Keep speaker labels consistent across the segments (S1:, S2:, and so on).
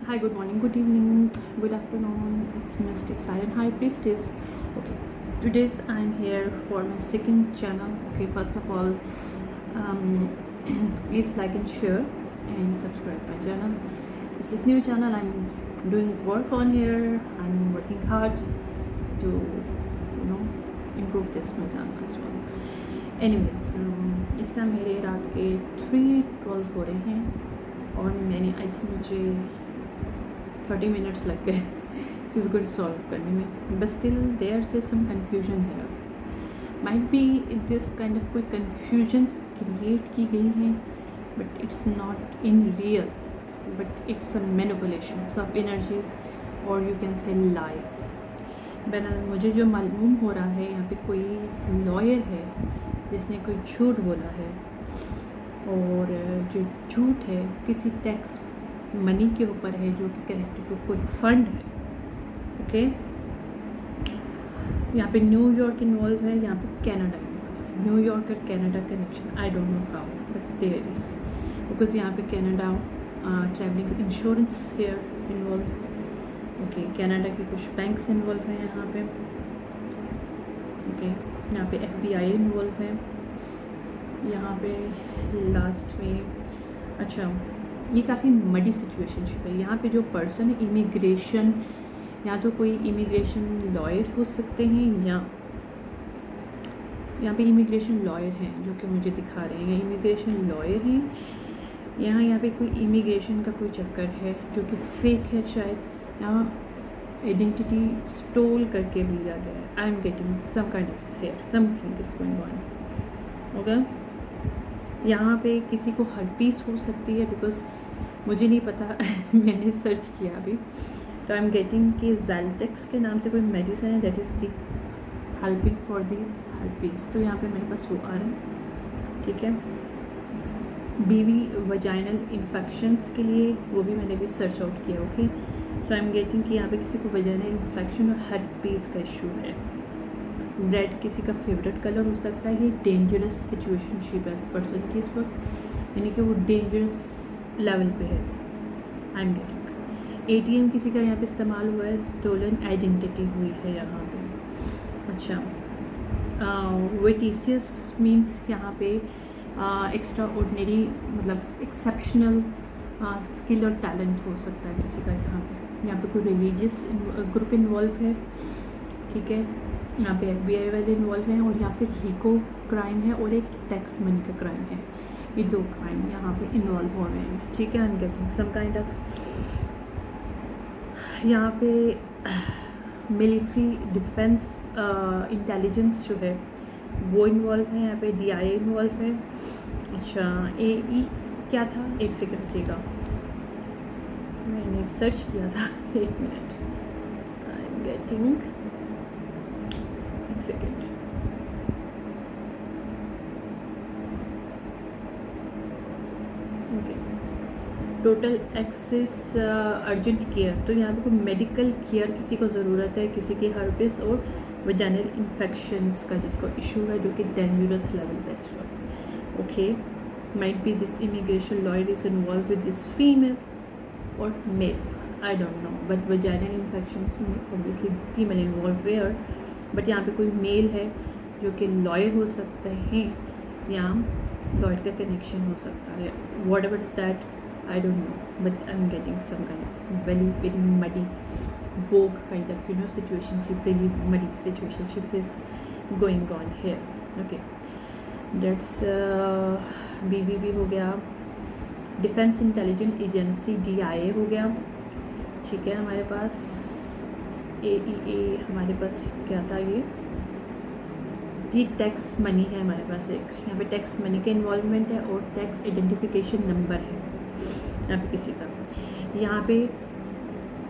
S1: Hi, good morning, good evening, good afternoon. It's Mystic Silent High Priestess. Okay, today's I'm here for my second channel. Okay, first of all, um, please like and share and subscribe my channel. This is new channel. I'm doing work on here. I'm working hard to improve this my channel as well. Anyways, इस time मेरे रात के 3:12 हो रहे हैं और मैंने I think मुझे 30 मिनट्स लग गए चीज़ को रिसॉल्व करने में, बट स्टिल देयर से सम कन्फ्यूजन है। Might be this kind of कोई कन्फ्यूजन्स क्रिएट की गई हैं, but it's not in real, but it's a manipulation of energies और यू कैन से लाई। बहरहाल मुझे जो मालूम हो रहा है, यहाँ पे कोई लॉयर है जिसने कोई झूठ बोला है, और जो झूठ है किसी टैक्स मनी के ऊपर है जो कि कनेक्टेड टू कोई फंड है। ओके, यहाँ पे न्यूयॉर्क इन्वॉल्व है, यहाँ पे कनाडा इन्वॉल्व है। न्यूयॉर्क और Canada connection I don't know how, but there is, because यहाँ पे Canada travelling insurance here involve. Okay, Canada के कुछ बैंक्स इन्वॉल्व हैं यहाँ पे। ओके, यहाँ पे FBI इन्वॉल्व है। यहाँ पे लास्ट में, अच्छा, ये काफ़ी मडी सिचुएशनशिप है। यहाँ पे जो पर्सन इमिग्रेशन, या तो कोई इमिग्रेशन लॉयर हो सकते हैं, या यहाँ पे इमिग्रेशन लॉयर हैं जो कि मुझे दिखा रहे हैं, इमिग्रेशन लॉयर हैं। यहाँ पे कोई इमिग्रेशन का कोई चक्कर है जो कि फेक है शायद। यहाँ आइडेंटिटी स्टोल करके लिया गया है। I am getting some kind of here, something is going on. Okay, यहाँ पे किसी को हर्पीस हो सकती है, बिकॉज मुझे नहीं पता मैंने सर्च किया अभी, तो आई एम गेटिंग कि ज़ैलटेक्स के नाम से कोई मेडिसिन है that is the helping for the herpes. तो यहाँ पे मेरे पास वो आ रहा है, ठीक है। बीवी वजाइनल इन्फेक्शंस के लिए वो भी मैंने भी सर्च आउट किया। Okay, so I am getting कि यहाँ पे किसी को वजाइनल इन्फेक्शन और हर्पीस का इशू है। रेड किसी का फेवरेट कलर हो सकता है। ये डेंजरस सिचुएशनशिप है इस पर्सन की इस वक्त, यानी कि वो डेंजरस लेवल पे है। आई एम गेटिंग ATM किसी का यहाँ पे इस्तेमाल हुआ है, स्टोलन आइडेंटिटी हुई है यहाँ पे। अच्छा, वेटिसियस मीन्स यहाँ पे एक्स्ट्रा ऑर्डिनरी, मतलब एक्सेप्शनल स्किल और टैलेंट हो सकता है किसी का यहाँ पे कोई रिलीजियस ग्रुप इन्वॉल्व है, ठीक है। यहाँ पे FBI वाले इन्वॉल्व हैं, और यहाँ पे रिको क्राइम है और एक टैक्स मनी का क्राइम है। ये दो क्राइम यहाँ पे इन्वॉल्व हो रहे हैं, ठीक है। I am getting some kind of, यहाँ पे मिलिट्री डिफेंस इंटेलिजेंस जो है वो इन्वॉल्व है। यहाँ पे DIA इन्वॉल्व है। अच्छा, AE क्या था, एक सेकंड रखिएगा, मैंने सर्च किया था, एक मिनट, आई एम गेटिंग, एक second. Okay, total access urgent care, तो यहाँ पे कोई मेडिकल केयर किसी को ज़रूरत है, किसी की हर्पिस और वजाइनल इन्फेक्शंस का जिसको इशू है, जो कि डेंजरस लेवल पे इस वक्त। Okay, might be this immigration lawyer is involve with this female और male, I don't know, but vaginal infections में obviously female involve where, but यहाँ पे कोई मेल है जो कि लॉयर हो सकते हैं, या लॉयर का कनेक्शन हो सकता है। What ever is that, I don't know, but I'm getting some kind of very muddy, vogue kind of situationship, really muddy situationship is going on here. Okay, that's BBB हो गया, defence intelligence agency DIA हो गया, ठीक है। हमारे पास AEA, हमारे पास क्या था, ये टैक्स मनी है हमारे पास। एक यहाँ पे टैक्स मनी का इन्वॉल्वमेंट है और टैक्स आइडेंटिफिकेशन नंबर है यहाँ पे किसी का। यहाँ पे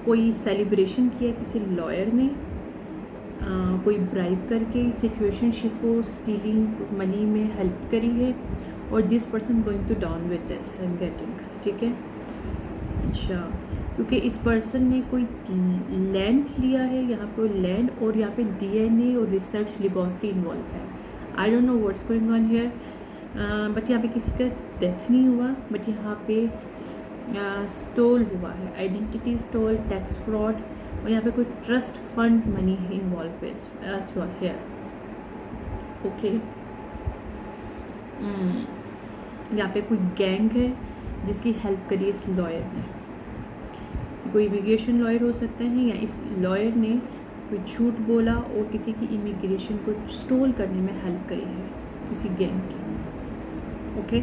S1: कोई सेलिब्रेशन किया किसी लॉयर ने, कोई ब्राइब करके सिचुएशनशिप को स्टीलिंग मनी में हेल्प करी है, और this person going to down with this, I am getting, ठीक है। अच्छा, क्योंकि इस पर्सन ने कोई लैंड लिया है, यहाँ पे लैंड, और यहाँ पे DNA और रिसर्च लेबॉर्ट्री इन्वॉल्व है। आई don't know what's going on here, but यहाँ पे किसी का डेथ नहीं हुआ, बट यहाँ पे स्टोल हुआ है, आइडेंटिटी स्टोल, टैक्स फ्रॉड, और यहाँ पे कोई ट्रस्ट फंड मनी इन्वॉल्व है एज वेल हेयर। ओके, यहाँ पे कोई गैंग है जिसकी हेल्प करी इस लॉयर ने। कोई इमिग्रेशन लॉयर हो सकते हैं, या इस लॉयर ने कोई झूठ बोला और किसी की इमिग्रेशन को स्टोल करने में हेल्प करी है किसी गैंग की। Okay,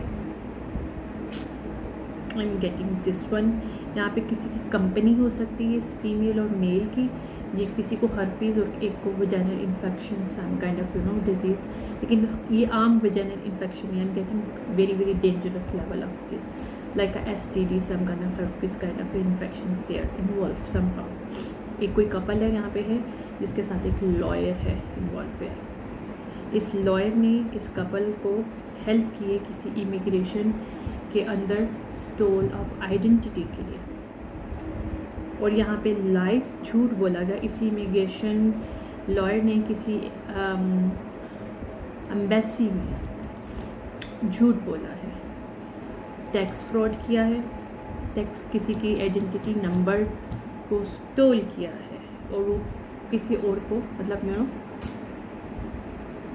S1: I am getting this one. यहाँ पे किसी की कंपनी हो सकती है इस फीमेल और मेल की, ये किसी को हर्पीज़ और एक को vaginal infection, some kind of disease, लेकिन ये आम वजाइनल इन्फेक्शन है। I am getting very very dangerous level of this, like a STD, some kind of herpes kind of infections there involve somehow. एक कोई couple है यहाँ पे है जिसके साथ एक लॉयर है इन्वॉल्व है। इस लॉयर ने इस कपल को हेल्प की है किसी इमिग्रेशन के अंदर स्टोल ऑफ आइडेंटिटी के लिए, और यहाँ पे लाइस झूठ बोला गया। इसी इमिग्रेशन लॉयर ने किसी एम्बेसी में झूठ बोला है, टैक्स फ्रॉड किया है, टैक्स किसी की आइडेंटिटी नंबर को स्टोल किया है, और वो किसी और को मतलब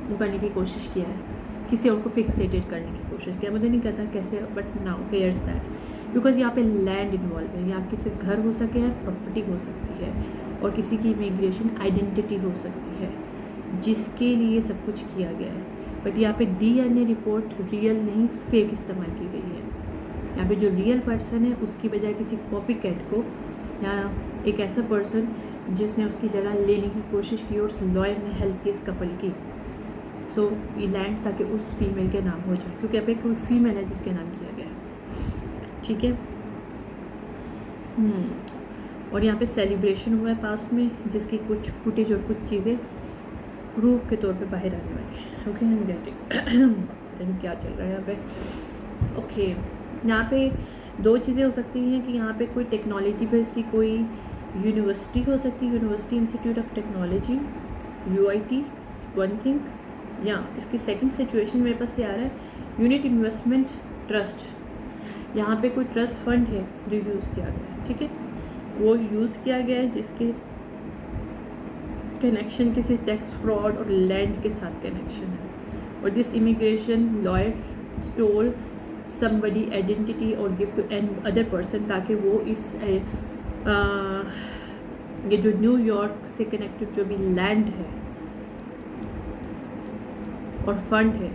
S1: वो करने की कोशिश किया है, किसी और को फिक्सेटेड करने की कोशिश किया। मुझे नहीं कहता कैसे, but now hairs that, because यहाँ पे लैंड इन्वॉल्व है। यहाँ किसी घर हो सके है, प्रॉपर्टी हो सकती है, और किसी की इमिग्रेशन आइडेंटिटी हो सकती है जिसके लिए सब कुछ किया गया है। बट यहाँ पे DNA रिपोर्ट रियल नहीं, फेक इस्तेमाल की गई है। यहाँ पे जो रियल पर्सन है उसकी बजाय किसी कॉपी कैट को, या एक ऐसा पर्सन जिसने उसकी जगह लेने की कोशिश की और उस लॉयर ने हेल्प की इस कपल की। सो ये लैंड ताकि उस फीमेल के नाम हो जाए, क्योंकि यहाँ पे कोई फीमेल है जिसके नाम किया गया है। ठीक है, और यहाँ पे सेलिब्रेशन हुआ है पास्ट में, जिसकी कुछ फुटेज और कुछ चीज़ें प्रूफ के तौर पे बाहर आने वाली है। ओके, हम गेटिंग क्या चल रहा है यहाँ पे। ओके, यहाँ पे दो चीज़ें हो सकती हैं कि यहाँ पे कोई टेक्नोलॉजी पे सी कोई यूनिवर्सिटी हो सकती है, university institute of technology, UIT, one thing. या इसकी सेकंड सिचुएशन मेरे पास ये आ रहा है, यूनिट इन्वेस्टमेंट ट्रस्ट। यहाँ पे कोई ट्रस्ट फंड है जो यूज़ किया गया है, ठीक है, वो यूज़ किया गया है जिसके कनेक्शन किसी टैक्स फ्रॉड और लैंड के साथ कनेक्शन है, और this immigration lawyer stole somebody identity or give to an other person, ताकि वो इस ये जो न्यूयॉर्क से कनेक्टेड जो भी लैंड है और फंड है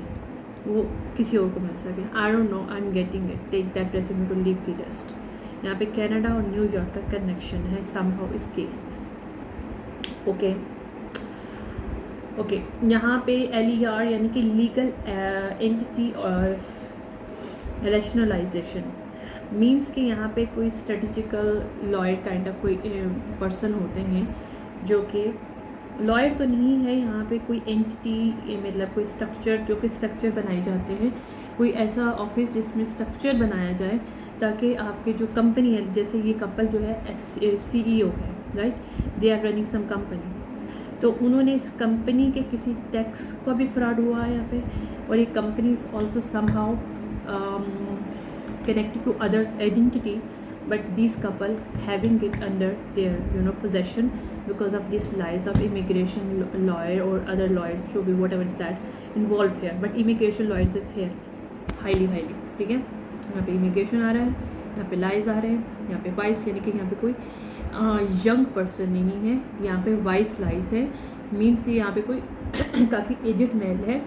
S1: वो किसी और को मिल सके। I don't know, I am getting it, take that resume to leave the rest. यहाँ पे कनाडा और न्यूयॉर्क का कनेक्शन है समहाउ इस केस में। ओके ओके, यहाँ पे LER यानी कि लीगल एंटिटी और रैशनलाइजेशन मीन्स कि यहाँ पे कोई स्ट्रेटेजिकल लॉयर काइंड ऑफ कोई पर्सन होते हैं जो कि लॉयर तो नहीं है, यहाँ पे कोई एंटिटी मतलब कोई स्ट्रक्चर, जो कि स्ट्रक्चर बनाए जाते हैं, कोई ऐसा ऑफिस जिसमें स्ट्रक्चर बनाया जाए ताकि आपके जो कंपनी है, जैसे ये कपल जो है CEO है, right, they are running some company, तो उन्होंने इस कंपनी के किसी टैक्स का भी फ्रॉड हुआ है यहाँ पे, और ये company is also somehow connected to other identity, but these couple having it under their possession because of these lies of immigration lawyer or other lawyers, so be whatever is that involved here, but immigration lawyers is here highly ठीक है। यहाँ पे immigration आ रहा है, यहाँ पे lies आ रहे हैं, यहाँ पे vice यानी कि यहाँ पे कोई यंग पर्सन नहीं है, यहाँ पे वाइस लाइस है, मीन्स यहाँ पे कोई काफ़ी एजेड मेल है,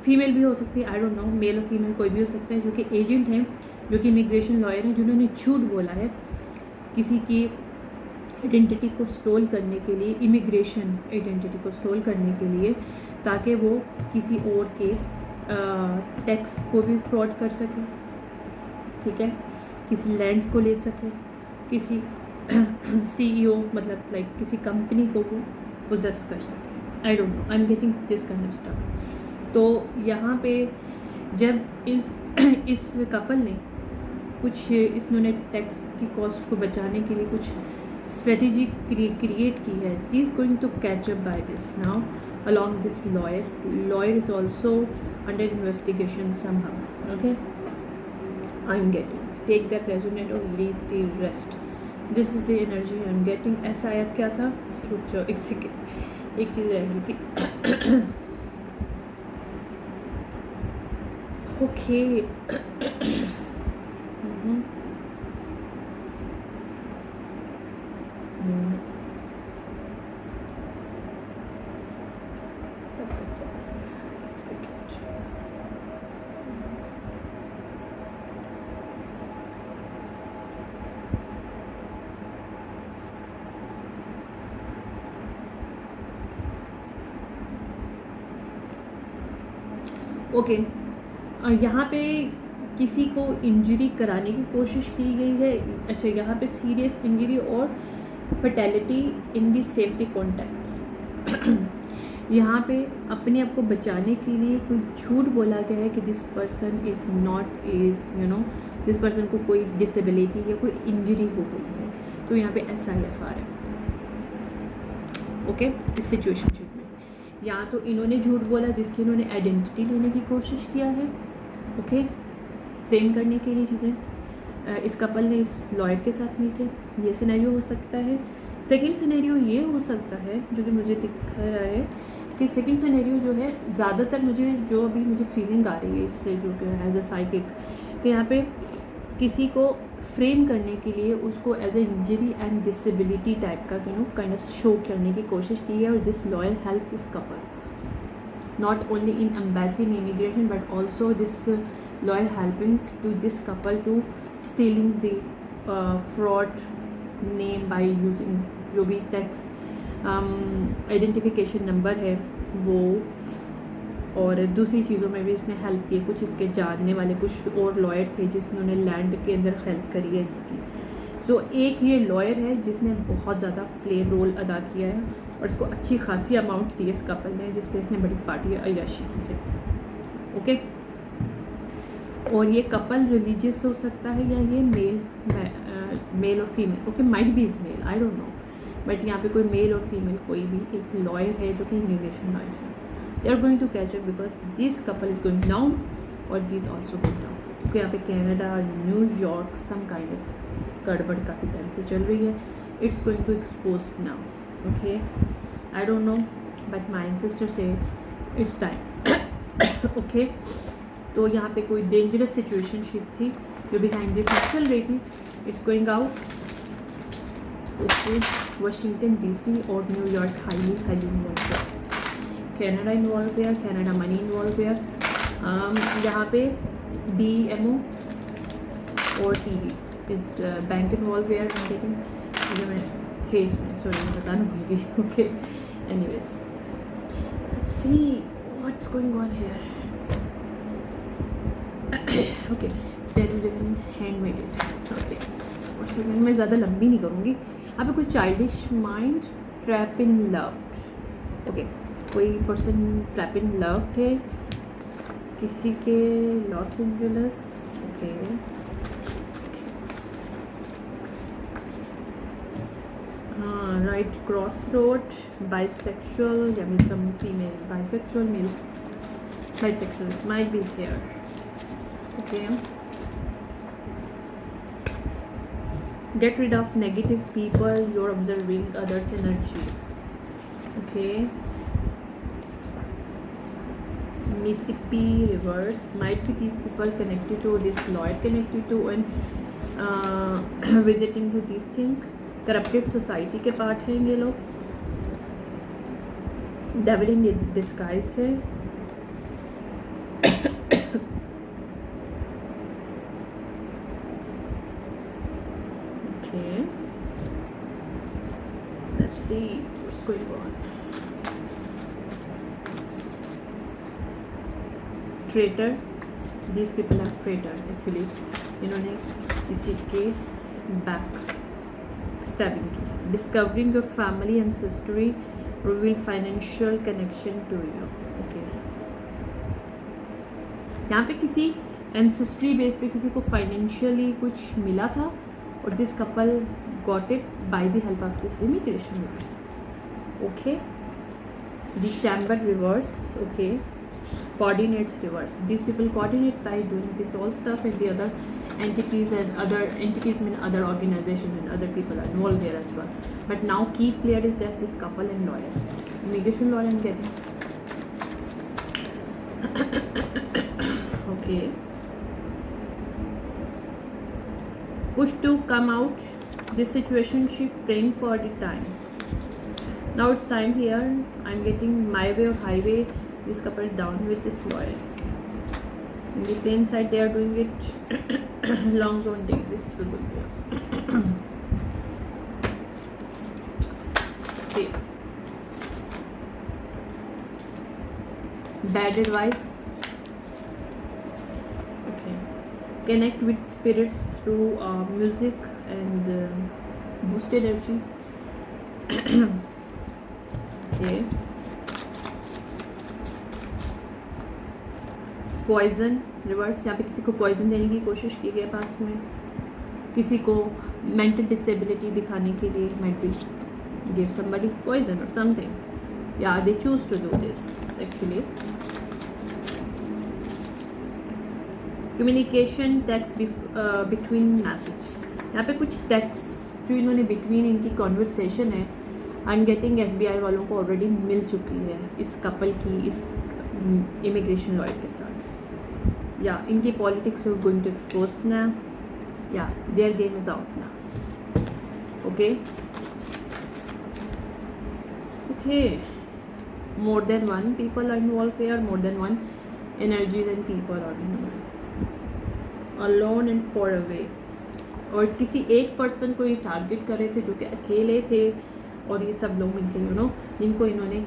S1: फीमेल भी हो सकती है, आई डोंट नो, मेल और फीमेल कोई भी हो सकता है, जो कि एजेंट हैं, जो कि इमिग्रेशन लॉयर हैं, जिन्होंने झूठ बोला है किसी की आइडेंटिटी को स्टोल करने के लिए, इमिग्रेशन आइडेंटिटी को स्टोल करने के लिए, ताकि वो किसी और के टैक्स को भी फ्रॉड कर सके, ठीक है, किसी लैंड को ले सके, किसी CEO मतलब लाइक किसी कंपनी को वो पोजेस कर सके। I don't know, I am getting this kind of stuff. तो यहाँ पे जब इस कपल ने कुछ इन्होंने टैक्स की कॉस्ट को बचाने के लिए कुछ स्ट्रेटजी क्रिएट की है, the is going to catch up by this now along this lawyer is also under investigation somehow. Okay, I am getting take that resonate और leave the rest, this is the energy I am getting. SIF क्या था, रुक जाओ एक second, एक चीज़ रह गई थी। ओके ओके यहाँ पे किसी को इंजरी कराने की कोशिश की गई है। अच्छा, यहाँ पे सीरियस इंजरी और फर्टेलिटी इन दी सेफ्टी कॉन्टैक्ट्स। यहाँ पे अपने आप को बचाने के लिए कोई झूठ बोला गया है कि this person is not is this person को कोई डिसेबिलिटी या कोई इंजरी हो गई है, तो यहाँ पे SIF आ रहा है। ओके, इस सिचुएशनशिप में या तो इन्होंने झूठ बोला जिसकी इन्होंने आइडेंटिटी लेने की कोशिश किया है, ओके, फ्रेम करने के लिए चीज़ें। इस कपल ने इस लॉयर के साथ मिलकर, ये सिनेरियो हो सकता है। सेकंड सिनेरियो ये हो सकता है जो कि मुझे दिख रहा है कि सेकंड सिनेरियो जो है, ज़्यादातर मुझे जो अभी मुझे फीलिंग आ रही है इससे, जो कि एज अ साइकिक, कि यहाँ पे किसी को फ्रेम करने के लिए उसको as a injury and disability type का काइंड ऑफ शो करने की कोशिश की है। और this lawyer help this couple not only in embassy in immigration but also this lawyer helping to this couple to stealing the fraud name by using जो भी tax identification number है वो, और दूसरी चीज़ों में भी इसने हेल्प की। कुछ इसके जानने वाले कुछ और लॉयर थे जिसने लैंड के अंदर हेल्प करी है इसकी। सो एक ये लॉयर है जिसने बहुत ज़्यादा प्ले रोल अदा किया है और इसको अच्छी खासी अमाउंट दी है इस कपल ने, जिस पे इसने बड़ी पार्टी अय्याशी की है। ओके, और ये कपल रिलीजियस हो सकता है या ये मेल और female, okay, might be is male, I don't know, but यहाँ पे कोई मेल और फीमेल कोई भी एक लॉयर है जो कि इमिग्रेशन लॉयर है। They are going to catch up because this couple is going down और these also going down, क्योंकि यहाँ पे कनाडा और न्यूयॉर्क सम काइंड ऑफ गड़बड़ काफ़ी टाइम से चल रही है। It's going to expose now, okay, I don't know but my ancestor से इट्स टाइम। ओके, तो यहाँ पे कोई डेंजरस सिचुएशनशिप थी जो बिहाइंड दिस चल रही थी। It's going out, okay, Washington DC और New York highly involve, Canada involve है, कनाडा मनी इन्वॉल्व है, यहाँ पे BMO और TV इस बैंक इन्वॉल्व है। जो मैं थे इसमें, सॉरी मैं बताना भूल गई। Okay, anyways let's see what's going on here. Okay, handmade it, okay, और सेकंड मैं ज़्यादा लंबी नहीं करूँगी। यहाँ पे कोई childish mind, trap in love, okay, कोई पर्सन ट्रैप इन लव है किसी के लॉस एंजलिस, ओके, हाँ, राइट क्रॉस रोड, बाइसेक्सुअल या mean some female bisexual, male bisexual might be here, okay, get rid of negative people, you're observing others energy, okay, Mississippi reverse, might be these people connected to this lawyer, connected to and visiting to these things, corrupted society के part हैं ये लोग, devil in disguise है, okay, let's see what's going on. Traitor, these people are traitor actually, इन्होंने किसी के back stabbing की। Discovering your family ancestry reveal financial connection to you, okay, यहाँ पे किसी एंसेस्ट्री बेस पे किसी को फाइनेंशियली कुछ मिला था और this couple got it by the help of this immigration, okay, the chamber reverse, okay, coordinates reverse, these people coordinate by doing this all stuff, and the other entities and other entities mean other organizations and other people are involved here as well. But now key player is that this couple and lawyer. Immigration lawyer I'm getting. Okay. Push to come out this situationship, praying for the time. Now it's time here. I'm getting my way or highway. This couple is down with this lawyer. In the plain side they are doing it. Long don't take this people good here. Okay. Bad advice. Okay. Connect with spirits through music and boost energy. Okay. Poison reverse, यहाँ पे किसी को poison देने की कोशिश की गई past में, किसी को मेंटल डिसेबिलिटी दिखाने के लिए might be give somebody poison or something. Yeah, they choose to do this actually. Communication text between message. यहाँ पे कुछ text जो इन्होंने between इनकी conversation है, I'm getting FBI वालों को ऑलरेडी मिल चुकी है इस कपल की, इस इमिग्रेशन लॉयर के साथ. या इनकी politics we going to expose ना. या देयर गेम इज आउट ना. Okay okay. More than one people are involve here, more than one energies and people are involve. Alone and far away. और किसी एक पर्सन को ये target कर रहे थे जो कि अकेले थे, और ये सब लोग मिलके जिनको इन्होंने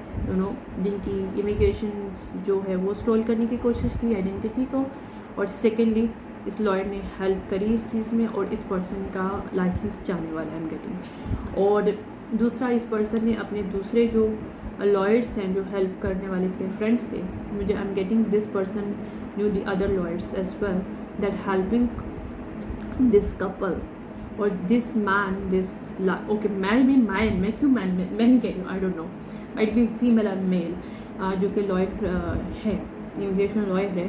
S1: जिनकी इमिग्रेशन जो है वो स्टॉल करने की कोशिश की आइडेंटिटी को, और सेकेंडली इस लॉयर ने हेल्प करी इस चीज़ में, और इस पर्सन का लाइसेंस जाने वाला है आई एम गेटिंग. और दूसरा, इस पर्सन ने अपने दूसरे जो लॉयर्स हैं जो हेल्प करने वाले इसके फ्रेंड्स थे, मुझे I am getting this person knew the other lawyers as well that helping this couple. और this man this okay man भी मैं क्यों मैन कह रही हूँ I don't know, might be female और मेल, जो कि लॉयर है, इमिग्रेशन लॉयर है.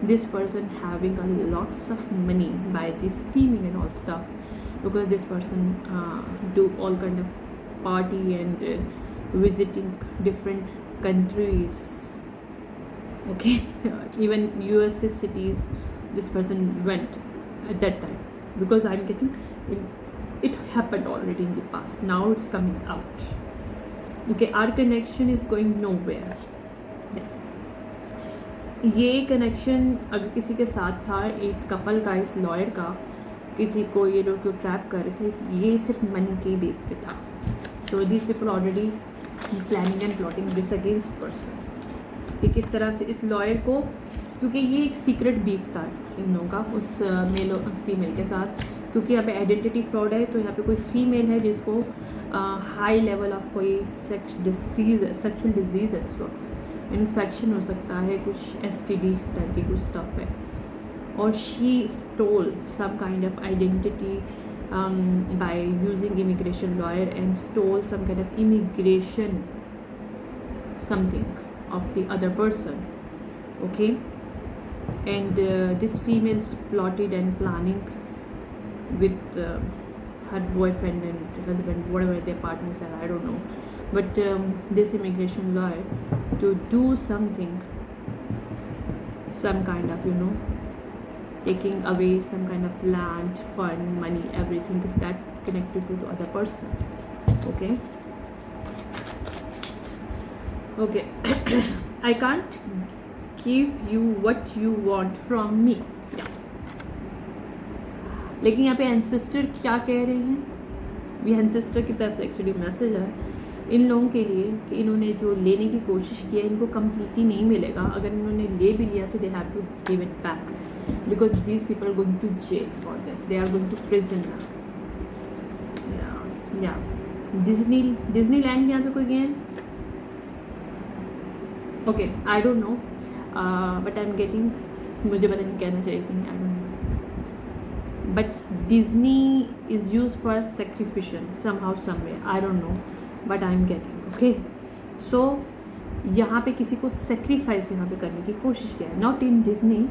S1: This person having a lots of money by this scheming and all stuff, because this person do all kind of party and visiting different countries. Okay. Even USA cities this person went at that time, because I'm getting it happened already in the past, now it's coming out. Okay, our connection is going nowhere. ये connection अगर किसी के साथ था, इस couple का, इस lawyer का, किसी को ये लोग जो ट्रैप कर रहे थे, ये सिर्फ मनी के बेस पे था. So these people already planning and plotting this against person, कि किस तरह से इस लॉयर को, क्योंकि ये एक सीक्रेट बीफ था इन लोगों का उस मेल और फीमेल के साथ, क्योंकि यहाँ पे आइडेंटिटी फ्रॉड है. तो यहाँ पे कोई फीमेल है जिसको हाई लेवल ऑफ कोई सेक्शुअल डिजीज़ है, इस वक्त इन्फेक्शन हो सकता है, कुछ STD टाइप की कुछ स्टफ है, और she stole some kind of identity by using immigration lawyer and stole some kind of immigration something of the other person. Okay, and this female plotted and planning with her boyfriend and husband, whatever their partners are, I don't know, but this immigration lawyer to do something, some kind of taking away some kind of land, fund, money, everything is that connected to the other person. Okay. Okay. I can't give you what you want from me. Yeah. लेकिन यहाँ पे ancestor क्या कह रहे हैं, ये ancestor की तरफ से एक्चुअली मैसेज है इन लोगों के लिए कि इन्होंने जो लेने की कोशिश की है इनको कम्प्लीटली नहीं मिलेगा. अगर इन्होंने ले भी लिया तो they have to give it back, because these people are going to jail for this, they are going to prison. या डिज्नीलैंड यहाँ पे कोई गए हैं. Okay, I don't know, but I am getting, मुझे पता नहीं कहना चाहिए, I don't know, but Disney is use for sacrification somehow somewhere, I don't know, but I am getting. Okay, so यहाँ पे किसी को सेक्रीफाइस यहाँ पे करने की कोशिश किया है, not in Disney,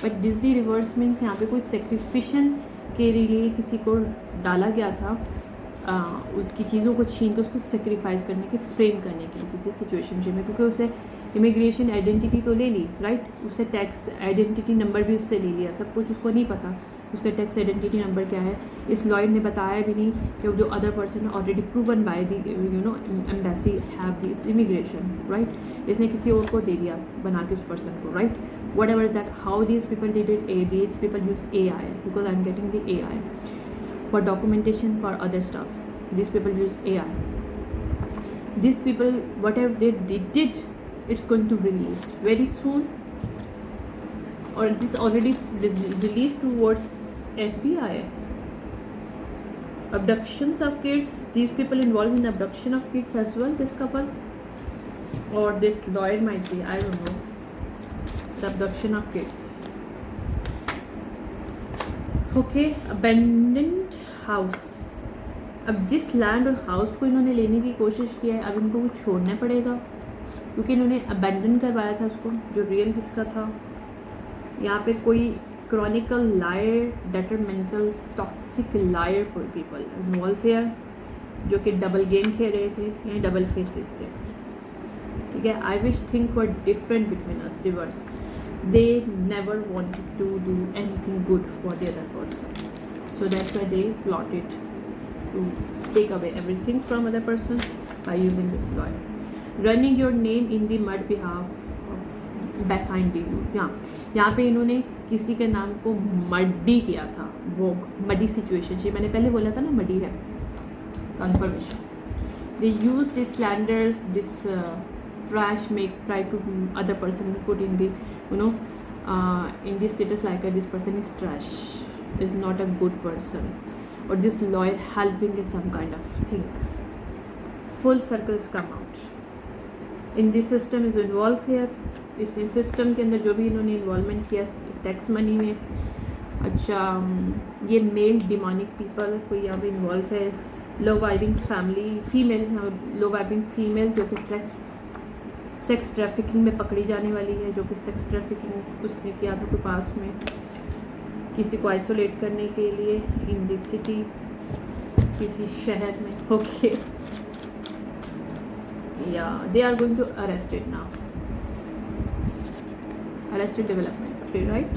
S1: but Disney reverse means यहाँ पे कोई सेक्रीफिशन के लिए किसी को डाला गया था, उसकी चीज़ों को छीन के उसको सेक्रीफाइस करने के, फ्रेम करने के लिए किसी सिचुएशन में, क्योंकि उसे इमिग्रेशन आइडेंटिटी तो ले ली, राइट, उसे टैक्स आइडेंटिटी नंबर भी उससे ले लिया, सब कुछ उसको नहीं पता उसका टैक्स आइडेंटिटी नंबर क्या है। इस लॉयर ने बताया भी नहीं कि जो other person already proven by the embassy have this immigration, right, इसने किसी और को दे दिया बना के उस पर्सन को, right, whatever that, how these people did it, these people use AI, because I'm getting the AI for documentation, for other stuff. These people use AI. These people, whatever they did, it's going to release very soon, or this already released towards FBI. Abductions of kids, these people involved in abduction of kids as well, this couple, or this lawyer might be, I don't know, the abduction of kids. Okay, abandoned house. अब जिस land और house को इन्होंने लेने की कोशिश की है, अब इनको कुछ छोड़ना पड़ेगा, क्योंकि इन्होंने अबैंडन करवाया था उसको, जो रियल किसका था। यहाँ पे कोई chronicle liar, detrimental toxic liar for people involve है, जो कि डबल गेम खेल रहे थे या डबल फेसेस थे, ठीक है। I wish think were different between us, reverse, they never wanted to do anything good for the other person, so that's why they plotted to take away everything from other person by using this lawyer. Running your name in the mud behalf of behind you. यहाँ पे इन्होंने किसी के नाम को muddy किया था, वो मडी सिचुएशन जी मैंने पहले बोला था ना, मडी है confirmation. They use this slanders, this trash make try to other person put in the in the status like this person is trash, is not a good person, or this lawyer helping in some kind of thing. Full circles come out. In this system is involved here. इस system के अंदर जो भी इन्होंने involvement किया tax money में, अच्छा ये मेल डिमोनिक पीपल कोई यहाँ पे इन्वॉल्व है, लो वाइबिंग फैमिली फीमेल, लो वाइबिंग फीमेल जो कि सेक्स ट्रैफिकिंग में पकड़ी जाने वाली है, जो कि सेक्स ट्रैफिकिंग उसने किया था कोई पास्ट में, किसी को आइसोलेट करने के लिए इन दिस सिटी, किसी शहर में, ओके, या they are going to arrested now, arrested development, right.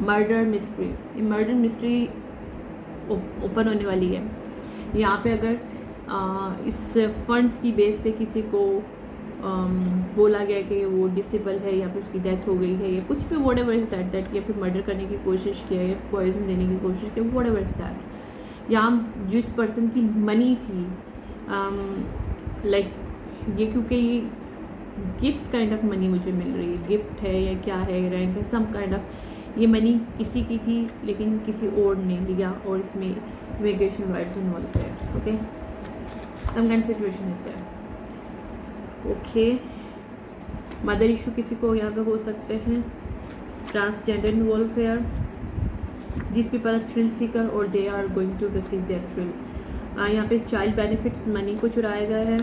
S1: Murder mystery, ये मर्डर मिस्ट्री ओपन होने वाली है। यहाँ पे अगर इस फंड्स की बेस पे किसी को बोला गया कि वो डिसेबल है या फिर उसकी डेथ हो गई है या कुछ भी, वॉट एवर इज़ दैट, या फिर मर्डर करने की कोशिश किया या पॉइजन देने की कोशिश की, वॉट एवर इज़ दैट, यहाँ जिस पर्सन की मनी थी, लाइक ये क्योंकि ये गिफ्ट काइंड ऑफ मनी मुझे मिल रही है, गिफ्ट है या क्या है, रैंक है, सम काइंड ऑफ, ये मनी किसी की थी लेकिन किसी और ने लिया, और इसमें इमिग्रेशन वाइड्स इन्वॉल्व है, okay, some kind situation is there, okay. Mother issue किसी को यहाँ पे हो सकते हैं, ट्रांसजेंडर इन्वॉल्व है, this people are thrill seeker और they are going to receive their thrill. यहाँ पे चाइल्ड बेनिफिट्स मनी को चुराया गया है,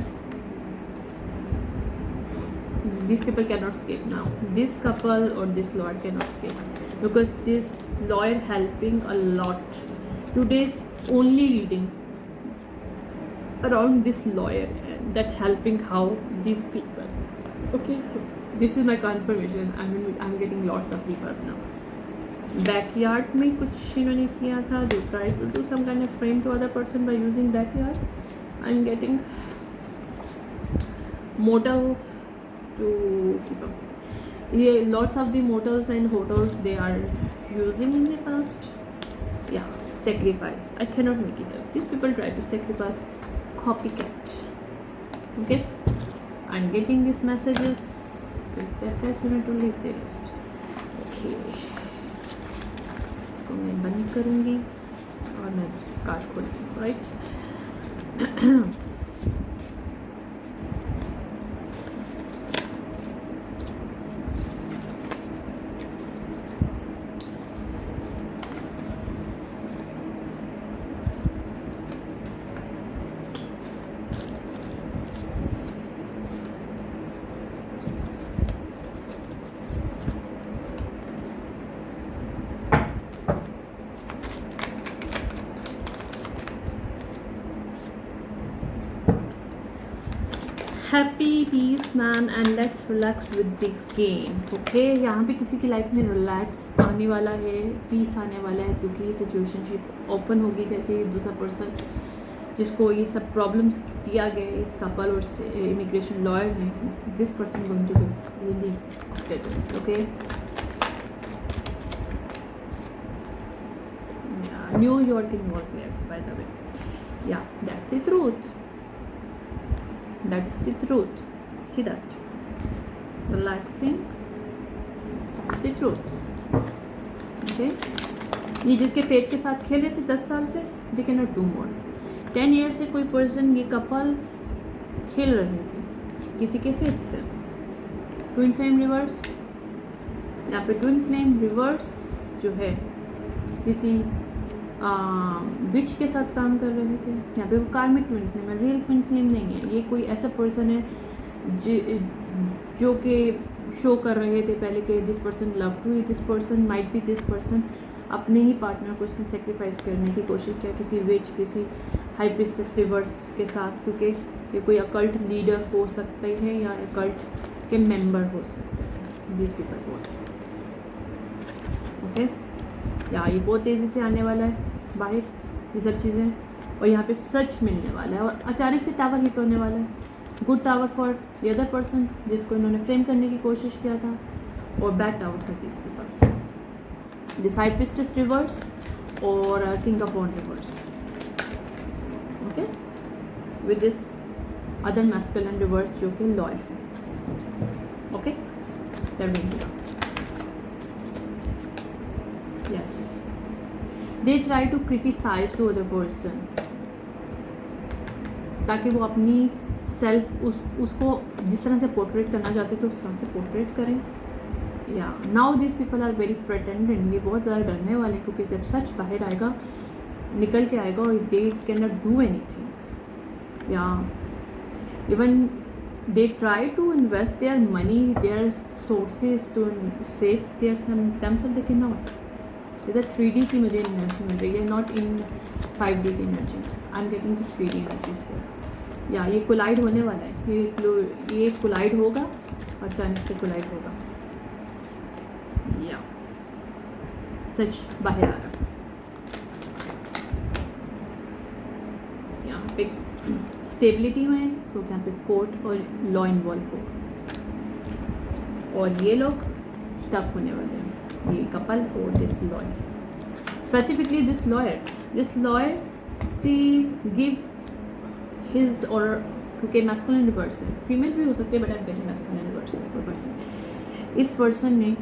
S1: these people cannot escape now, this couple or this lawyer cannot escape, because this lawyer helping a lot. Today's only reading around this lawyer, that helping how these people, okay, this is my confirmation, I'm getting lots of people now. Backyard में कुछ इन्होंने किया था, they try to do some kind of frame to other person by using backyard. I'm getting motel to keep up. Yeah, lots of the motels and hotels they are using in the past. Yeah, sacrifice. I cannot make it up. These people try to sacrifice, copycat. Okay, I'm getting these messages. That press you need to leave the rest. Okay, इसको मैं बंद करूँगी और मैं card खोलूँगी, right? Happy peace man and let's relax with this game. Okay, यहाँ पे किसी की लाइफ में रिलैक्स आने वाला है, पीस आने वाला है, क्योंकि ये सिचुएशनशिप ओपन होगी। जैसे दूसरा पर्सन जिसको ये सब प्रॉब्लम्स दिया गया है इस कपल और इमिग्रेशन लॉयर में, this person going to be really after this. Okay, New York involved here, by the way. Yeah, that's the truth. That's the truth. See that? Relaxing. That's the truth. Okay. ये जिसके faith के साथ खेल रहे थे 10 साल से, they cannot do more. 10 years से कोई पर्सन, ये कपल खेल रहे थे किसी के फेथ से। ट्विन फ्लेम रिवर्स, यहाँ पे ट्विन फ्लेम रिवर्स जो है किसी विच के साथ काम कर रहे थे। यहाँ पे वो कार्मिक ट्विन फ्लेम है, रियल ट्विन फ्लेम नहीं है। ये कोई ऐसा पर्सन है जो कि शो कर रहे थे पहले कि this person love to this person, might be this person अपने ही पार्टनर को इसने सेक्रीफाइस करने की कोशिश किया किसी विच, किसी हाई प्रीस्टेस रिवर्स के साथ, क्योंकि ये कोई अकल्ट लीडर हो सकते हैं या अकल्ट के मेंबर हो सकते हैं। This people both. ओके, या ये बहुत तेज़ी से आने वाला है बाहर ये सब चीज़ें, और यहाँ पे सच मिलने वाला है और अचानक से टावर हिट होने वाला है। Good tower for the other person जिसको इन्होंने फ्रेम करने की कोशिश किया था, और bad tower for this people, this high priestess reverse और king of wand reverse. Okay, with this other masculine reverse जो कि lawyer. Okay, yes, they try to criticize to other person ताकि वो अपनी सेल्फ उसको जिस तरह से पोर्ट्रेट करना चाहते थे उस तरह से पोर्ट्रेट करें। Yeah now this people are very pretendant, ये बहुत ज़्यादा डरने वाले हैं, क्योंकि जब सच बाहर आएगा, निकल के आएगा, और दे कैन नॉट डू एनीथिंग। या even they try to invest their money, their sources to save their themselves, they cannot. इधर 3D की मुझे एनर्जी मिल रही है, नॉट इन 5D की energy. I am getting the 3D energy से। या ये कोलाइड होने वाला है, ये कोलाइड होगा और अचानक से कोलाइड होगा। या सच बाहर आ रहा है। यहाँ पे स्टेबिलिटी में है क्योंकि यहाँ पे कोर्ट और लॉ इन्वॉल्व होगा, और ये लोग स्टक होने वाले हैं, ये कपल और this lawyer. Specifically this lawyer still give his, और क्योंकि मैस्कुलिन रिवर्स है, फीमेल भी हो सकती है but I am getting masculine reverse person. इस पर्सन ने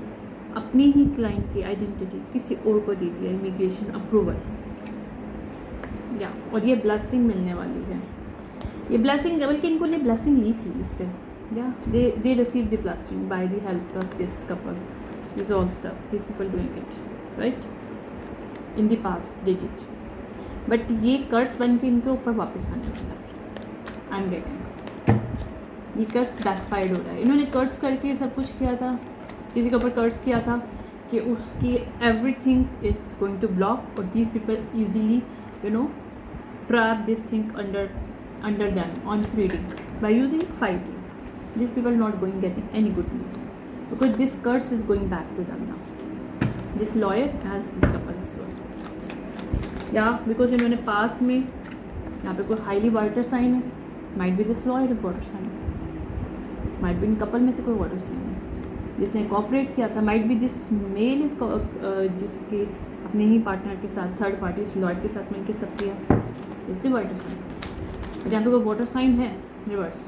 S1: अपनी ही क्लाइंट की आइडेंटिटी किसी और को दे दिया, इमिग्रेशन अप्रूवल। या और ये ब्लेसिंग मिलने वाली है, ये ब्लेसिंग, बल्कि इनको ने ब्लेसिंग ली थी इस पर। या they receive the blessing by the help of this couple, this all stuff this people doing it right in the past did it, but ये कर्स बन के इनके ऊपर वापस आने वाला। आई एम गेटिंग ये कर्स बैकफायर्ड हो रहा है। इन्होंने कर्स करके सब कुछ किया था, किसी के ऊपर कर्स किया था कि उसकी everything is going to block, और these people easily trap this thing under them on 3D by using 5D. These people not getting any good news because this curse is going back to them now. This lawyer has this couple as well. Yeah, because इन्होंने पास में यहाँ पे कोई highly water sign है, might be this lawyer water sign, might be इन couple में से कोई वाटर साइन है जिसने कॉपरेट किया था, might be this मेल इसको जिसके अपने ही पार्टनर के साथ थर्ड पार्टी उस लॉयर के साथ मिलकर सब किया, इसलिए वाटर साइन। बट यहाँ पे कोई वाटर साइन है रिवर्स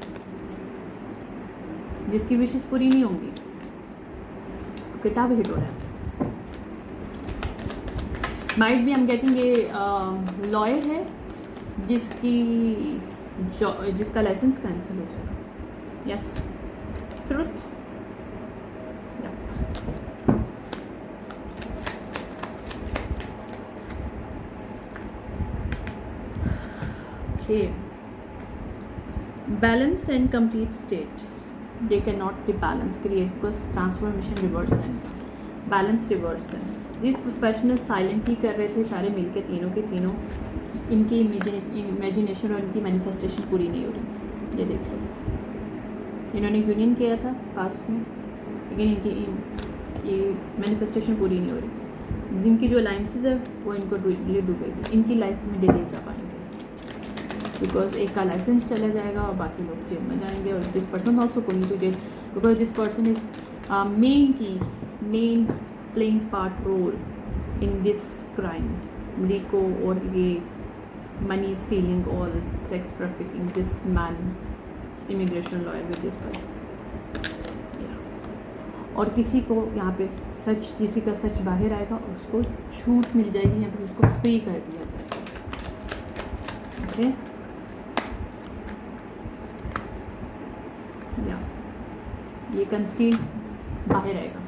S1: जिसकी विशेष पूरी नहीं होंगी, किताब हिट हो रहा है। माइट भी हम गेटिंग ये लॉयर है जिसका लाइसेंस कैंसिल हो जाएगा। Yes, truth. Okay. Balance and complete states, they cannot be balance create because transformation reverse है इनका, balance reverse है। These professionals silent ही कर रहे थे सारे मिलके, तीनों के तीनों, इनकी इमेजिनेशन और इनकी मैनिफेस्टेशन पूरी नहीं हो रही। ये देख लो, इन्होंने यूनियन किया था पास्ट में, लेकिन इनकी ये मैनिफेस्टेशन पूरी नहीं हो रही। इनकी जो अलाइंसेस है वो इनको डिले डूबेगी, इनकी लाइफ में डिलेज आ पाएंगे बिकॉज एक का लाइसेंस चला जाएगा और बाकी लोग जेल में जाएंगे। और this person also going to jail because this person is main playing part role in this crime. RICO और ये money stealing, all sex trafficking, this man immigration lawyer with this person. और किसी को यहाँ पे सच, किसी का सच बाहर आएगा और उसको छूट मिल जाएगी या फिर उसको फ्री कर दिया जाएगा। ओके या ये कंसील्ड बाहर आएगा।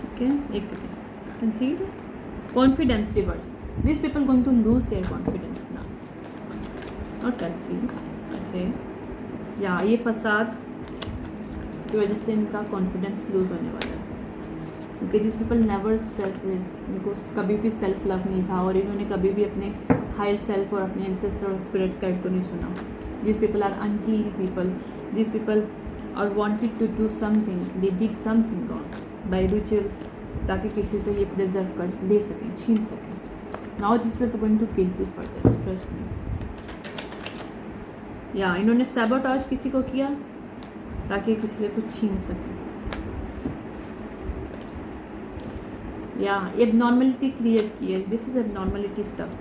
S1: ओके एक second, concealed confidence reverse, this people going to lose their confidence ना, नॉट कंसील्ड। ओके या ये फसाद की वजह से इनका कॉन्फिडेंस लूज होने वाला है क्योंकि दिस पीपल नेवर सेल्फ, इनको कभी भी सेल्फ लव नहीं था और इन्होंने कभी भी अपने हायर सेल्फ और अपने एंसेस्टर और स्पिरिट्स गाइड को नहीं सुना। This people are unhealed people, this people are wanted to do something, they did something wrong by ritual ताकि किसी से ये प्रिजर्व कर ले सकें, छीन सकें। Now this people going to guilty for this, trust me. या इन्होंने सैबोटाज किसी को किया ताकि किसी से कुछ छीन सके। या एबनॉर्मलिटी क्रिएट की है, this is abnormality stuff,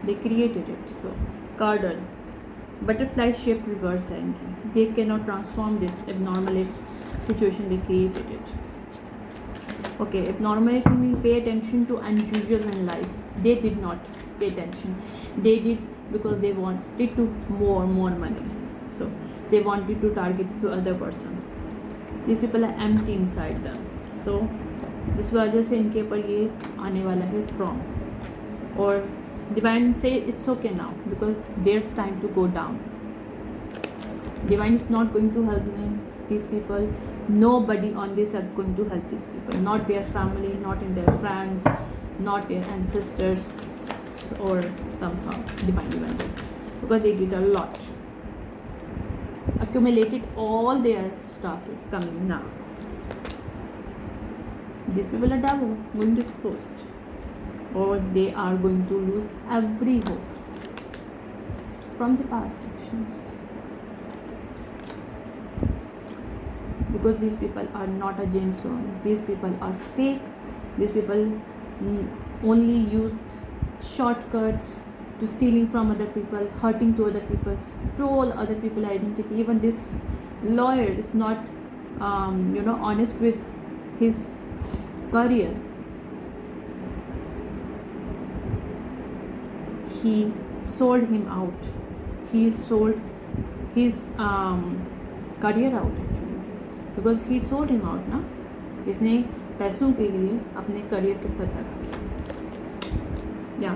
S1: they created it. So कार्डल बटरफ्लाई शेप रिवर्स है इनकी, they can not transform this abnormal situation, they created it. Okay abnormality mean pay attention to unusual in life, they did not pay attention, they did because they wanted to more money, so they wanted to target to other person. These people are empty inside them, so जिस वजह से इनके ऊपर ये आने वाला है strong। और divine say it's okay now because there's time to go down. Divine is not going to help them, these people, nobody on this earth going to help these people, not their family, not in their friends, not their ancestors or somehow divine because they did a lot, accumulated all their stuff, it's coming now. These people are devil going to exposed or they are going to lose every hope from the past actions because these people are not a gemstone, these people are fake, these people only used shortcuts to stealing from other people, hurting to other people, stole other people's identity. Even this lawyer is not honest with his career. He sold him out, he sold his career out actually because he sold him out ना, इसने पैसों के लिए अपने career के साथ धोखा किया या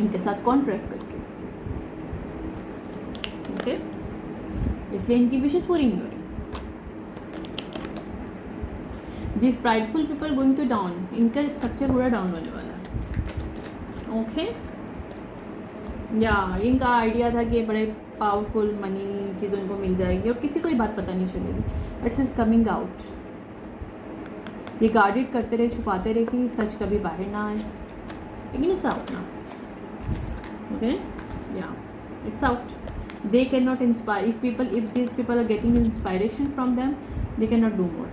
S1: इनके साथ कॉन्ट्रैक्ट करके। ओके इसलिए इनकी विशेष पूरी नहीं हो रही। This prideful people going to down, इनका स्ट्रक्चर पूरा डाउन होने वाला है। ओके या इनका आइडिया था कि बड़े पावरफुल मनी चीज़ों इनको मिल जाएगी और किसी को ही बात पता नहीं चलेगी। इट्स इज कमिंग आउट, ये गार्डेड करते रहे, छुपाते रहे कि सच कभी बाहर ना आए, लेकिन it's out now. Okay yeah it's out. They cannot inspire, if these people are getting inspiration from them, they cannot do more.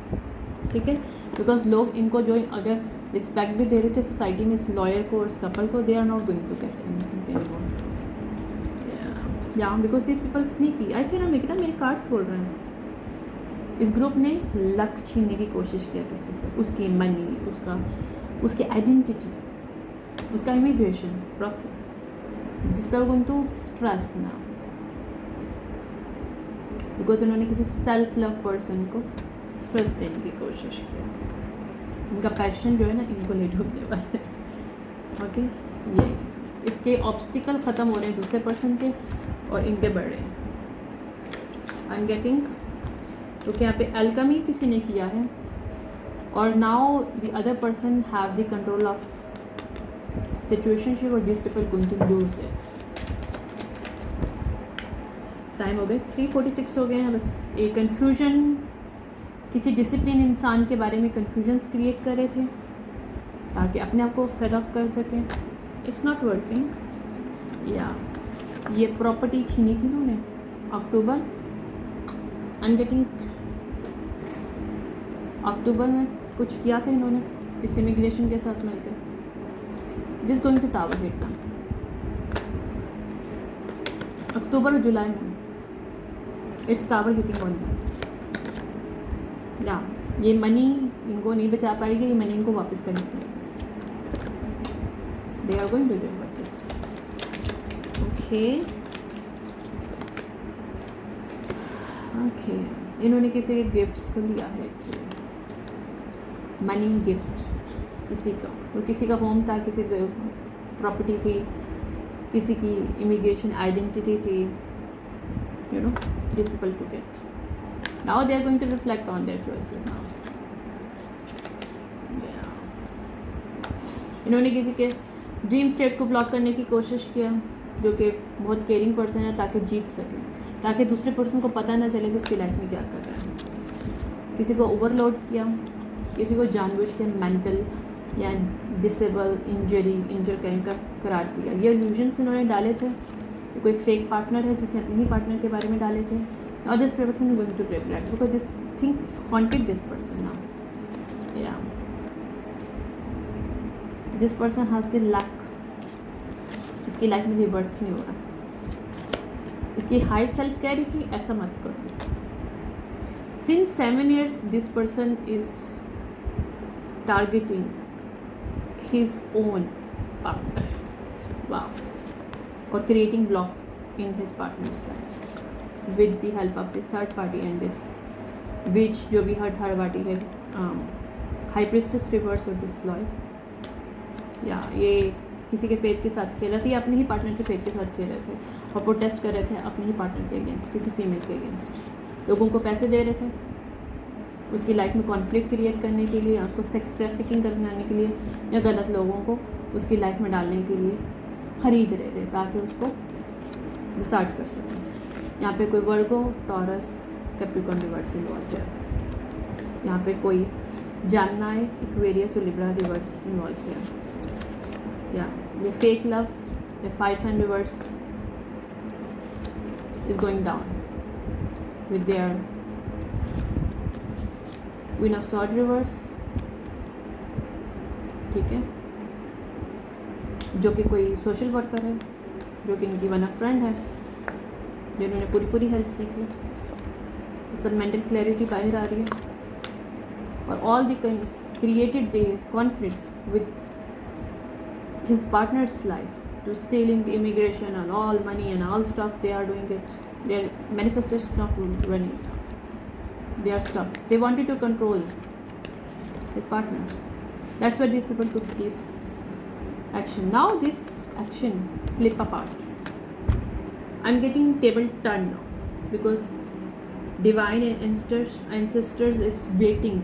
S1: ठीक है बिकॉज लोग इनको जो अगर रिस्पेक्ट भी दे रहे थे सोसाइटी में इस लॉयर को और इस कपल को, they are not going to get anything anymore. Yeah because this people sneaky, I think मेरे कार्ड्स बोल रहे हैं। इस ग्रुप ने लक छीनने की कोशिश किया किसी से, उसकी मनी, उसकी आइडेंटिटी, उसका इमिग्रेशन प्रोसेस, जिस पर गोइंग टू स्ट्रेस ना बिकॉज उन्होंने किसी सेल्फ लव पर्सन को स्ट्रेस देने की कोशिश की। इनका पैशन जो है ना इनको ले डूबने वाला है। ओके ये इसके ऑब्स्टिकल ख़त्म हो रहे हैं दूसरे पर्सन के और इनके बढ़ रहे हैं। आई एम गेटिंग क्योंकि यहाँ पे एल्कमी किसी ने किया है और now the other person have the control of situationship और this people going to lose it. Time हो गए, 3:46 हो गए हैं। बस एक कन्फ्यूजन, किसी डिसिप्लिन इंसान के बारे में कन्फ्यूजन्स क्रिएट कर रहे थे ताकि अपने आप को सेट ऑफ कर सकें। It's not working. या ये प्रॉपर्टी छीनी थी इन्होंने अक्टूबर, आई एम गेटिंग अक्टूबर में कुछ किया था इन्होंने इस इमिग्रेशन के साथ मिलकर। This going to tower hit था अक्टूबर और जुलाई में। इट्स टावर हिटिंग ऑन या ये मनी इनको नहीं बचा पाएगी, ये मनी इनको वापस करनी पड़ेगी। They are going to do this. Okay okay, इन्होंने किसी के गिफ्ट्स को लिया है एक्चुअली, मनी गिफ्ट किसी का, और किसी का होम था, किसी की प्रॉपर्टी थी, किसी की इमिग्रेशन आइडेंटिटी थी, you know this people to get. Now they are going to reflect on their choices now. इन्होंने किसी के ड्रीम स्टेट को ब्लॉक करने की कोशिश किया, जो कि बहुत केयरिंग पर्सन है, ताकि जीत सके, ताकि दूसरे पर्सन को पता ना चले कि उसकी लाइफ में क्या कर रहा है। किसी को ओवरलोड किया, किसी को जानबूझ के मेंटल या डिसेबल इंजर करने का करार दिया। ये इल्यूजन्स इन्होंने डाले थे। कोई फेक पार्टनर है जिसने अपने ही पार्टनर के बारे में डाले थे। और this person going to reflect because this think haunted this person now. Yeah this person has the luck, इसकी लाइफ में रिबर्थ नहीं हो रहा। इसकी हायर सेल्फ कह रही थी ऐसा मत करो। Since 7 years this person is targeting his own partner, wow, or creating block in his partner's life with the help of this third party and this which जो भी हर थर्ड पार्टी है, high priestess reverse और this Loy. या ये किसी के faith के साथ खेल रहे थे, अपने ही पार्टनर के फेथ के साथ खेल रहे थे और प्रोटेस्ट कर रहे थे अपने ही पार्टनर के अगेंस्ट, किसी फीमेल के अगेंस्ट। लोगों को पैसे दे रहे थे उसकी लाइफ में कॉन्फ्लिक्ट क्रिएट करने के लिए, उसको सेक्स ट्रैफिकिंग करने के लिए, या गलत लोगों को उसकी लाइफ में डालने के लिए ख़रीद रहे थे ताकि उसको डिसाइड कर सकें। यहाँ पे कोई Virgo, Taurus, Capricorn reverse involve है। यहाँ पे कोई जेमिनी, एक्वेरियस और लिब्रा रिवर्स इन्वॉल्व है। या ये फेक लव, ये fire sign reverse is going down with their queen of sword reverse, ठीक है, जो कि कोई सोशल वर्कर है, जो कि इनकी वन ऑफ फ्रेंड है, जिन्होंने पूरी हेल्प की थी। सब मेंटल क्लैरिटी बाहर आ रही है। और all the created the conflicts with his partners life to stealing immigration and all money and all stuff, they are doing it, they are manifestation of running. They are stuck. They wanted to control his partners. That's why these people took this action. Now this action flip apart. I'm getting table turned now because divine ancestors is waiting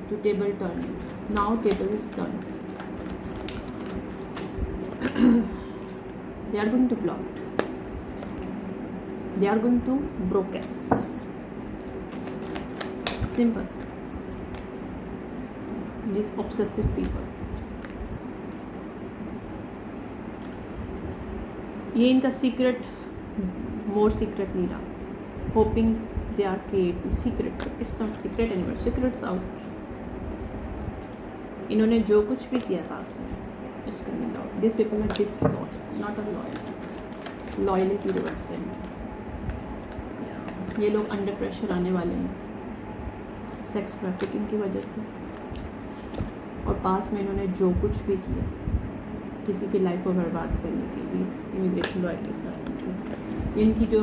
S1: to table turn. Now table is turned. They are going to block. They are going to broadcast. Simple. These obsessive people. ये इनका secret मोर secret नहीं रहा। Hoping they are create the secret, it's not secret anymore, secrets out. इन्होंने जो कुछ भी किया पास में, it's coming out. This people are disloyal, not a loyal. Loyalty reverse है इनकी। ये लोग अंडर प्रेशर आने वाले हैं सेक्स ट्रैफिकिंग की वजह से, और पास में इन्होंने जो कुछ भी किया किसी की लाइफ को बर्बाद करने के लिए इस इमिग्रेशन लॉ के साथ। इनकी जो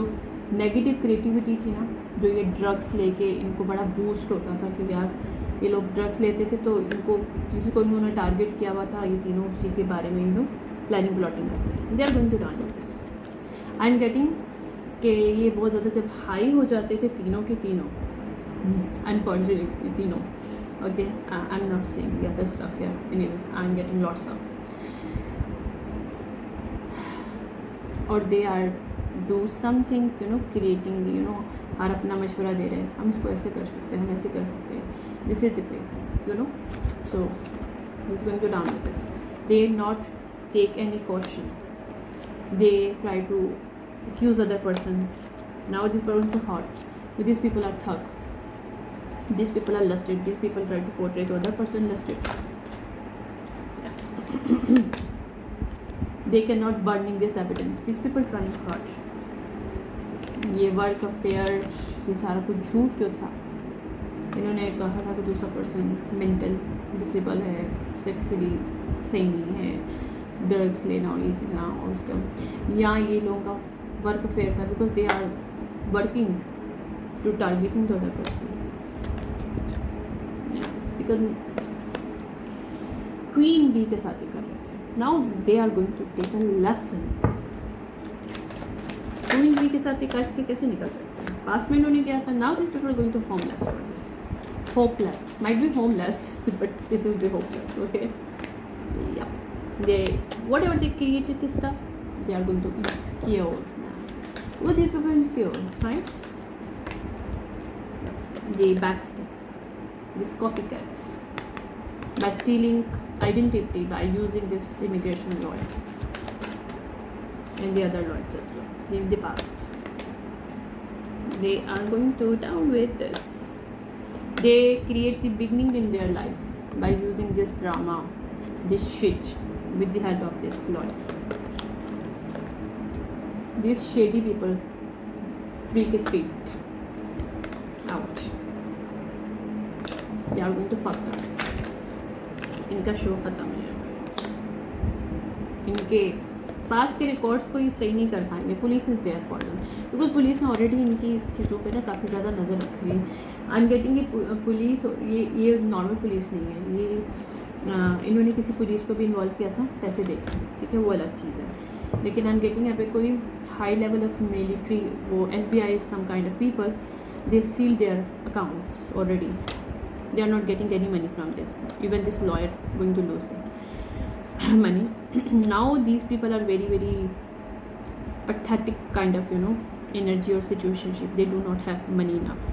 S1: नेगेटिव क्रिएटिविटी थी ना, जो ये ड्रग्स लेके इनको बड़ा बूस्ट होता था कि यार ये लोग ड्रग्स लेते थे, तो इनको जिसी को इन्होंने टारगेट किया हुआ था, ये तीनों उसी के बारे में इन्हों प्लानिंग प्लॉटिंग करते थे। They are going to done this. I am getting कि ये बहुत ज़्यादा जब हाई हो जाते थे तीनों के तीनों, अनफॉर्चुनेटली तीनों, okay, I am not saying the other stuff here, anyways I am getting lots of और they are do something creating और अपना मशवरा दे रहे हैं, हम इसको ऐसे कर सकते हैं, हम ऐसे कर सकते हैं, this is the way so is going to down with this, they not take any question, they try to accuse other person. Now this person to hot, these people are thug, these people are lusted, these people try to portray to other person lusted. They cannot burning this evidence, these people trying hard. ये work affair, ये सारा कुछ झूठ जो था, इन्होंने कहा था कि दूसरा पर्सन मेंटल डिसेबल है, सेक्सुअली सही नहीं है, ड्रग्स लेना और ये चीज़ें, और उसका यहाँ ये लोगों का वर्क अफेयर था, because they are working to targeting the other person, because queen bee के साथ ही कर रहे थे. Now they are going to take a lesson. Queen bee के साथ ही करके कैसे निकल सकते हैं, पास में इन्होंने किया था. Now this people going to homeless for this, hopeless, might be homeless but this is the hopeless. Okay, yeah, they whatever they created this stuff, they are going to be scared. What these people insecure, right? They backstab, these copycats, by stealing identity, by using this immigration law and the other laws as well in the past. They are going to down with this. They create the beginning in their life by using this drama, this shit, with the help of this law. These shady people, 3 के 3 out. They are going to fuck up. इनका show ख़त्म है. इनके पास के records को ये सही नहीं कर पाएंगे. Police is there for them, because police ने ऑलरेडी इनकी इस चीज़ों पे ना काफ़ी ज़्यादा नज़र रखी है. आई एम गेटिंग पुलिस, ये नॉर्मल पुलिस नहीं है, ये इन्होंने किसी पुलिस को भी इन्वॉल्व किया था पैसे देकर, ठीक है, वो अलग चीज़ है. लेकिन आई एम गेटिंग यहाँ पे कोई हाई लेवल ऑफ मिलिट्री, वो FBI is some kind of people, they seal their accounts already, they are not getting any money from this, even this lawyer going to lose that money. Now these people are very very pathetic kind of energy or situationship. They do not have money enough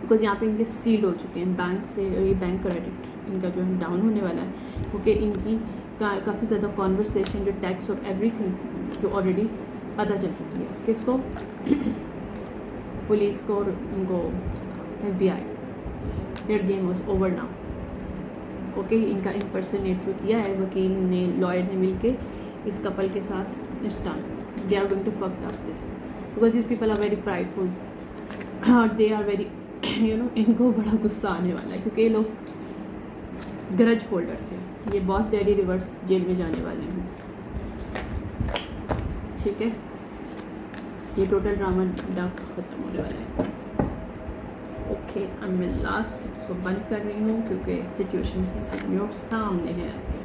S1: because यहाँ पे इनके seal हो चुके हैं bank से. ये bank credit इनका जो है डाउन होने वाला है, क्योंकि इनकी काफ़ी ज़्यादा कॉन्वर्सेशन जो टैक्स और एवरीथिंग जो ऑलरेडी पता चल चुकी है. किसको? पुलिस को और उनको FBI. Their game was over now. Okay, इनका इम्पर्सनेट जो किया है वकील ने, लॉयर ने मिलके इस कपल के साथ it's done. They are going to fuck up this because this people are very prideful और दे आर वेरी इनको बड़ा गुस्सा आने वाला है, क्योंकि ये लोग ग्रज होल्डर थे. ये बॉस डैडी रिवर्स जेल में जाने वाले हैं, ठीक है. ये टोटल ड्रामा डब ख़त्म होने वाला है. ओके, अब मैं लास्ट इसको बंद कर रही हूँ क्योंकि सिचुएशन मेरे सामने है आपके.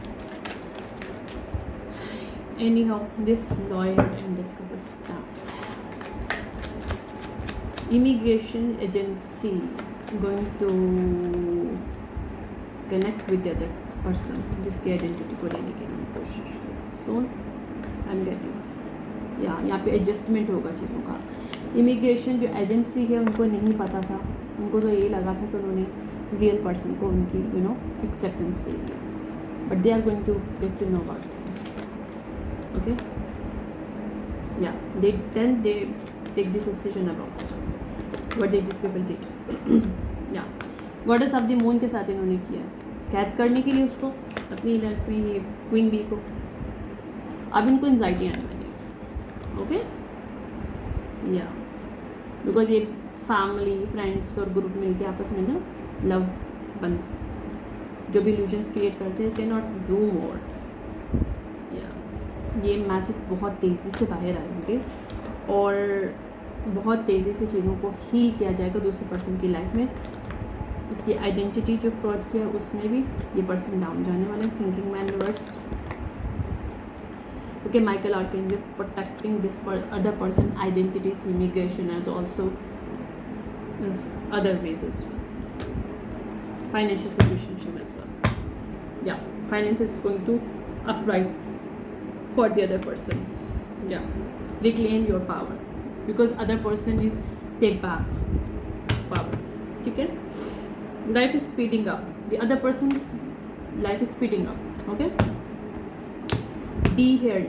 S1: Anyhow this lawyer and this couple staff, immigration agency going to connect with the other person जिसकी आइडेंटिटी को लेने की उन्होंने कोशिश की. सो आई एम गेटिंग यहाँ पे एडजस्टमेंट होगा चीज़ों का. इमिग्रेशन जो एजेंसी है उनको नहीं पता था, उनको तो ये लगा था कि उन्होंने रियल पर्सन को उनकी एक्सेप्टेंस दे दी, but they are going to get to know about thing. Okay, या they take the decision about stuff what this people did. Yeah goddess of the moon के साथ इन्होंने किया कैद करने के लिए उसको, अपनी लाइफ में, ये क्वीन बी को. अब इनको एंजाइटी आने वाली है. ओके, या बिकॉज ये फैमिली फ्रेंड्स और ग्रुप मिलके आपस में ना लव बंस जो भी इल्यूजन्स क्रिएट करते हैं, कैन नॉट डू मोर. ये मैसेज बहुत तेज़ी से बाहर आएंगे और बहुत तेज़ी से चीज़ों को हील किया जाएगा दूसरे पर्सन की लाइफ में. इसकी आइडेंटिटी जो फ्रॉड किया है उसमें भी ये पर्सन डाउन जाने वाले. Thinking man reverse. Okay, Michael archangel protecting this other person identities, immigration as also is other ways as well. Financial situation as well. Yeah, finance is going to upright for the other person. या reclaim your power because other person is take back power. ठीक है. Life is speeding up, the other person life is speeding up. Okay. Be here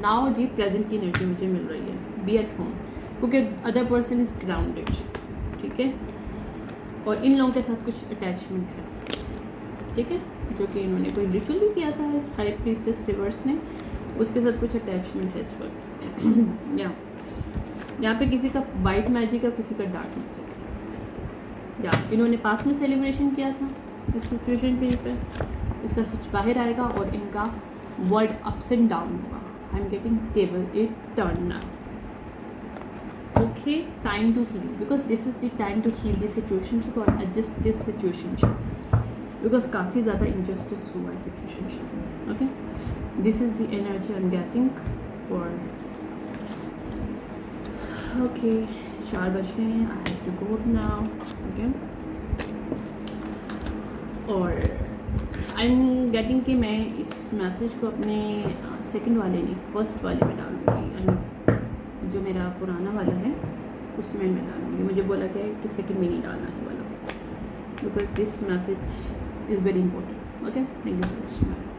S1: now ये present की energy मुझे मिल रही है. Be at home क्योंकि अदर पर्सन इज ग्राउंडेड. ठीक है. और इन लोगों के साथ कुछ अटैचमेंट है. ठीक है. जो कि इन्होंने कोई रिचुअल भी किया था इस हाई प्रीस्टेस रिवर्स ने, उसके साथ कुछ अटैचमेंट है इस वक्त. या यहाँ पे किसी का वाइट मैजिक है, किसी का डार्क मैजिक है. या इन्होंने पास में सेलिब्रेशन किया था इस सिचुएशन पे. इसका सच बाहर आएगा और इनका वर्ल्ड अप्स एंड डाउन होगा. I am getting table it turn now. Okay. Time to heal because this is the time to heal this situationship और एडजस्ट दिस सिचुएशनशिप बिकॉज काफ़ी ज़्यादा इंजस्टिस हुआ है situationship. Okay. This is the energy I am getting for. Okay. 4 बज गए हैं. I have to go now. Okay. और I am getting कि मैं इस मैसेज को अपने सेकंड वाले नहीं फर्स्ट वाले में डालूँगी. जो मेरा पुराना वाला है उसमें मैं डालूँगी. मुझे बोला गया है कि सेकंड में नहीं डालना है वाला because this message is very important. Okay. Thank you so much. Bye.